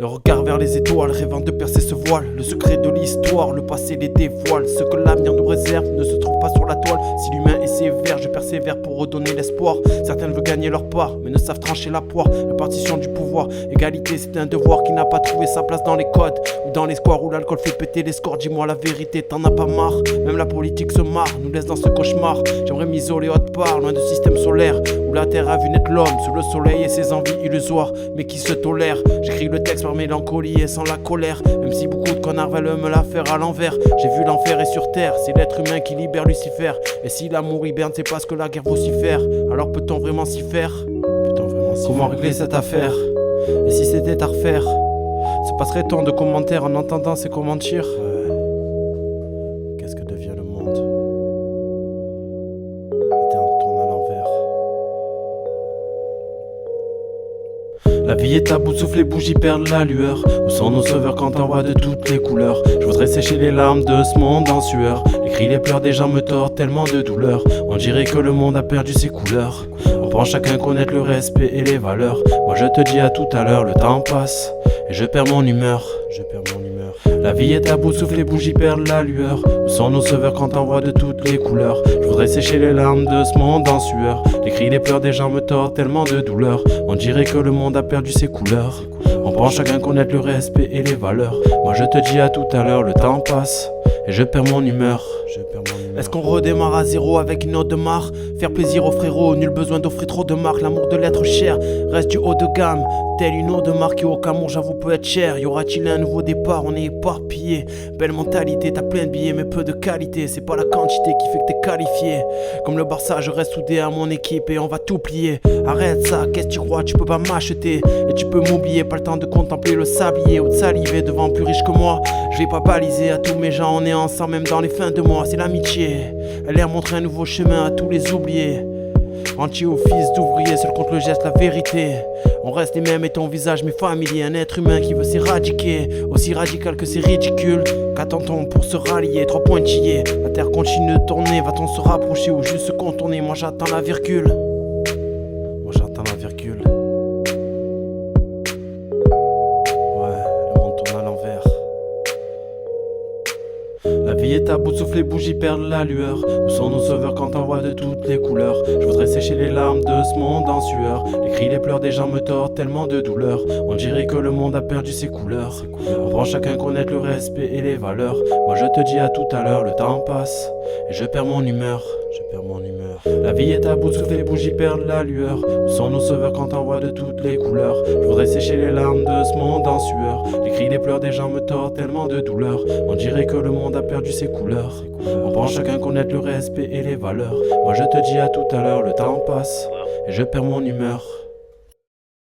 Le regard vers les étoiles, rêvant de percer ce voile. Le secret de l'histoire, le passé les dévoile. Ce que l'avenir nous réserve ne se trouve pas sur la toile. Si l'humain est sévère, je persévère pour redonner l'espoir. Certains veulent gagner leur part, mais ne savent trancher la poire. Répartition du pouvoir, égalité c'est un devoir qui n'a pas trouvé sa place dans les codes ou dans les squares où l'alcool fait péter les scores. Dis-moi la vérité, t'en as pas marre? Même la politique se marre, nous laisse dans ce cauchemar. J'aimerais m'isoler autre part, loin du système solaire où la terre a vu naître l'homme sous le soleil et ses envies illusoires, mais qui se tolèrent. J'écris le texte par mélancolie et sans la colère, même si beaucoup de connards veulent me la faire à l'envers. J'ai vu l'enfer et sur terre, c'est l'être humain qui libère Lucifer. Et si l'amour hiberne, c'est parce que la guerre vocifère. Alors peut-on vraiment s'y faire? Comment régler cette affaire? Et si c'était à refaire, se passerait tant de commentaires en entendant ces commentaires? Qu'est-ce que devient le monde? La terre tourne à l'envers. La vie est à bout de souffle, les bougies perdent la lueur. Où sont nos sauveurs quand on voit de toutes les couleurs? Je voudrais sécher les larmes de ce monde en sueur. Les cris, les pleurs des gens me tordent tellement de douleur. On dirait que le monde a perdu ses couleurs. On pense chacun connaître le respect et les valeurs. Moi je te dis à tout à l'heure, le temps passe et je perds mon humeur. La vie est à bout de souffle, les bougies perdent la lueur. Où sont nos sauveurs quand on voit de toutes les couleurs? Je voudrais sécher les larmes de ce monde en sueur. Les cris, les pleurs des gens me tordent tellement de douleur. On dirait que le monde a perdu ses couleurs. On pense chacun connaître le respect et les valeurs. Moi je te dis à tout à l'heure, le temps passe et je perds mon humeur. Est-ce qu'on redémarre à zéro avec une ode de marre? Faire plaisir aux frérots, nul besoin d'offrir trop de marques. L'amour de l'être cher reste du haut de gamme. Telle une eau de marque qui au amour j'avoue peut être cher. Y aura-t-il un nouveau départ? On est éparpillé. Belle mentalité, t'as plein de billets mais peu de qualité. C'est pas la quantité qui fait que t'es qualifié. Comme le Barça, je reste soudé à mon équipe et on va tout plier. Arrête ça, qu'est-ce que tu crois? Tu peux pas m'acheter et tu peux m'oublier. Pas le temps de contempler le sablier ou de saliver devant plus riche que moi. Je vais pas baliser à tous mes gens, on est ensemble même dans les fins de mois. C'est l'amitié, elle leur montre un nouveau chemin à tous les oubliés. Entier au fils d'ouvrier, seul contre le geste, la vérité. On reste les mêmes et ton visage m'est familier. Un être humain qui veut s'éradiquer, aussi radical que c'est ridicule. Qu'attend-on pour se rallier? 3 pointillés. La terre continue de tourner, va-t-on se rapprocher ou juste se contourner? Moi j'attends la virgule. Le monde tourne à l'envers. La vie est à bout de souffle, les bougies perdent la lueur. Où sont nos sauveurs quand on voit de toutes les couleurs? Je voudrais sécher les larmes de ce monde en sueur. Les cris, les pleurs des gens me tordent tellement de douleur. On dirait que le monde a perdu ses couleurs. On prend chacun connaître le respect et les valeurs. Moi je te dis à tout à l'heure, le temps passe et je perds mon humeur. La vie est à bout de souffle, les bougies perdent la lueur. Où sont nos sauveurs quand on voit de toutes les couleurs? Je voudrais sécher les larmes de ce monde en sueur. Les cris, les pleurs des gens me tordent tellement de douleur. On dirait que le monde a perdu ses couleurs. On pense chacun connaître le respect et les valeurs. Moi je te dis à tout à l'heure, le temps passe et je perds mon humeur.